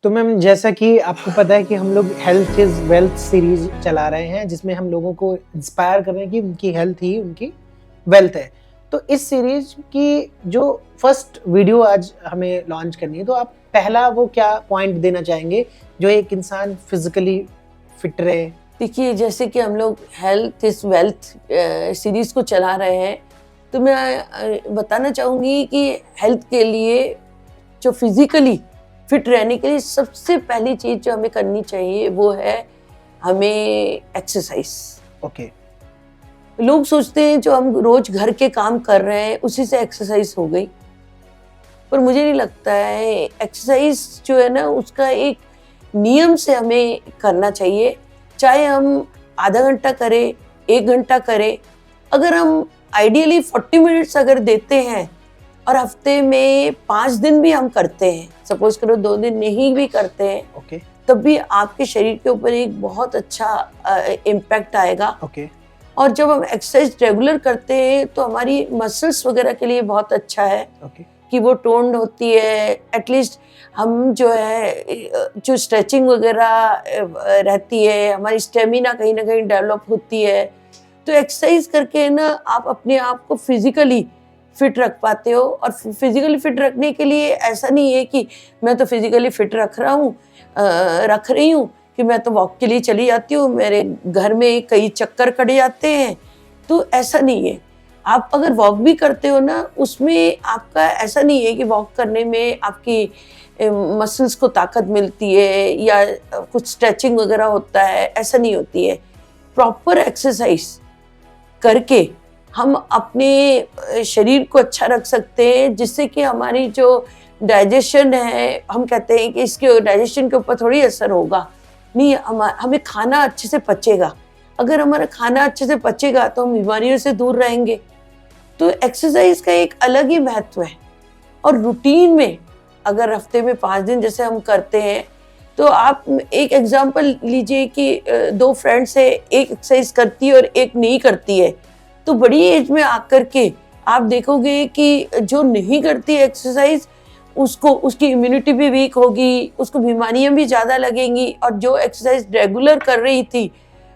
तो मैम जैसा कि आपको पता है कि हम लोग हेल्थ इज वेल्थ सीरीज चला रहे हैं जिसमें हम लोगों को इंस्पायर कर रहे हैं कि उनकी हेल्थ ही उनकी वेल्थ है। तो इस सीरीज की जो फर्स्ट वीडियो आज हमें लॉन्च करनी है, तो आप पहला वो क्या पॉइंट देना चाहेंगे जो एक इंसान फिजिकली फिट रहे? देखिए, जैसे कि हम लोग हेल्थ इज वेल्थ सीरीज को चला रहे हैं, तो मैं बताना चाहूँगी कि हेल्थ के लिए जो फिजिकली फिट रहने के लिए सबसे पहली चीज़ जो हमें करनी चाहिए वो है हमें एक्सरसाइज। ओके। लोग सोचते हैं जो हम रोज घर के काम कर रहे हैं उसी से एक्सरसाइज हो गई, पर मुझे नहीं लगता है। एक्सरसाइज जो है ना, उसका एक नियम से हमें करना चाहिए। चाहे हम आधा घंटा करें, 1 घंटा करें, अगर हम आइडियली 40 मिनट्स अगर देते हैं और हफ्ते में 5 दिन भी हम करते हैं, सपोज करो 2 दिन नहीं भी करते हैं, ओके। तब भी आपके शरीर के ऊपर एक बहुत अच्छा इम्पैक्ट आएगा। ओके। और जब हम एक्सरसाइज रेगुलर करते हैं तो हमारी मसल्स वगैरह के लिए बहुत अच्छा है। ओके। कि वो टोन्ड होती है। एटलीस्ट हम जो है जो स्ट्रेचिंग वगैरह रहती है, हमारी स्टेमिना कहीं ना कहीं डेवलप होती है। तो एक्सरसाइज करके ना आप अपने आप को फिजिकली फिट रख पाते हो। और फिजिकली फिट रखने के लिए ऐसा नहीं है कि मैं तो फिजिकली फिट रख रही हूँ कि मैं तो वॉक के लिए चली जाती हूँ, मेरे घर में कई चक्कर कट जाते हैं, तो ऐसा नहीं है। आप अगर वॉक भी करते हो ना, उसमें आपका ऐसा नहीं है कि वॉक करने में आपकी मसल्स को ताकत मिलती है या कुछ स्ट्रेचिंग वगैरह होता है, ऐसा नहीं होती है। प्रॉपर एक्सरसाइज करके हम अपने शरीर को अच्छा रख सकते हैं, जिससे कि हमारी जो डाइजेशन है, हम कहते हैं कि इसके डाइजेशन के ऊपर थोड़ी असर होगा, नहीं, हमें खाना अच्छे से पचेगा। अगर हमारा खाना अच्छे से पचेगा तो हम बीमारियों से दूर रहेंगे। तो एक्सरसाइज का एक अलग ही महत्व है। और रूटीन में अगर हफ्ते में 5 दिन जैसे हम करते हैं, तो आप एक एग्जांपल लीजिए कि 2 फ्रेंड्स है, एक एक्सरसाइज करती है और एक नहीं करती है, तो बड़ी एज में आकर के आप देखोगे कि जो नहीं करती है एक्सरसाइज, उसकी इम्यूनिटी भी वीक होगी, उसको बीमारियां भी ज़्यादा लगेंगी। और जो एक्सरसाइज रेगुलर कर रही थी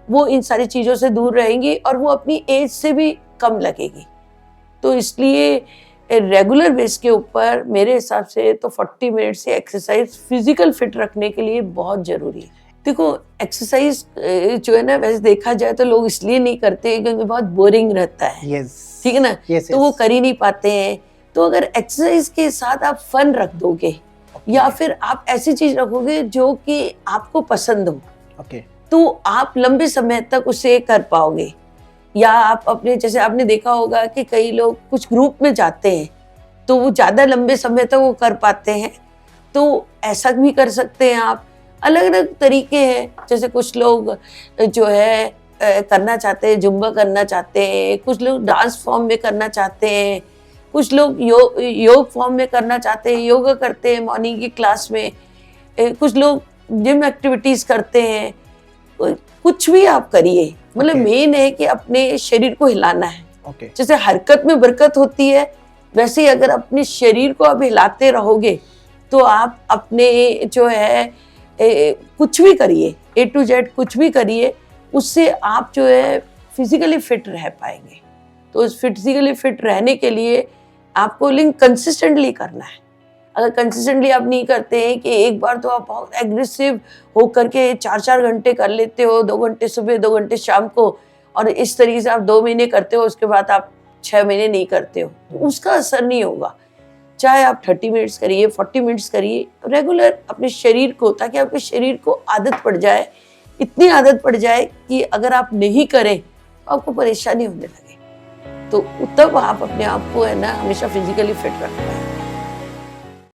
वो इन सारी चीज़ों से दूर रहेंगी और वो अपनी एज से भी कम लगेगी। तो इसलिए रेगुलर बेस के ऊपर मेरे हिसाब से तो 40 मिनट से एक्सरसाइज फिजिकल फिट रखने के लिए बहुत ज़रूरी है। देखो, एक्सरसाइज जो है ना, वैसे देखा जाए तो लोग इसलिए नहीं करते क्योंकि बहुत बोरिंग रहता है। ठीक है ना। तो वो कर ही नहीं पाते हैं। तो अगर एक्सरसाइज के साथ आप फन रख दोगे या फिर आप ऐसी चीज रखोगे जो कि आपको पसंद हो, तो आप लंबे समय तक उसे कर पाओगे। या आप अपने, जैसे आपने देखा होगा कि कई लोग कुछ ग्रुप में जाते हैं तो वो ज़्यादा लंबे समय तक वो कर पाते हैं, तो ऐसा भी कर सकते हैं आप। अलग अलग तरीके हैं। जैसे कुछ लोग जो है करना चाहते हैं, जुम्बा करना चाहते हैं, कुछ लोग डांस फॉर्म में करना चाहते हैं, कुछ लोग योग फॉर्म में करना चाहते हैं, योगा करते हैं मॉर्निंग की क्लास में, कुछ लोग जिम एक्टिविटीज करते हैं। कुछ भी आप करिए, मतलब मेन है कि अपने शरीर को हिलाना है। जैसे हरकत में बरकत होती है, वैसे ही अगर अपने शरीर को आप हिलाते रहोगे तो आप अपने जो है कुछ भी करिए, A to Z कुछ भी करिए, उससे आप जो है फिजिकली फिट रह पाएंगे। तो उस फिजिकली फिट रहने के लिए आपको कंसिस्टेंटली करना है। अगर कंसिस्टेंटली आप नहीं करते हैं कि एक बार तो आप बहुत एग्रेसिव होकर के 4-4 घंटे कर लेते हो, 2 घंटे सुबह 2 घंटे शाम को, और इस तरीके से आप 2 महीने करते हो, उसके बाद आप 6 महीने नहीं करते हो, तो उसका असर नहीं होगा। चाहे आप 30 मिनट्स करिए, 40 मिनट्स करिए रेगुलर अपने शरीर को, ताकि आपके शरीर को आदत पड़ जाए, इतनी आदत पड़ जाए कि अगर आप नहीं करें तो आपको परेशानी होने लगे। तो तब आप अपने आप को है ना हमेशा फिजिकली फिट रख पाएं।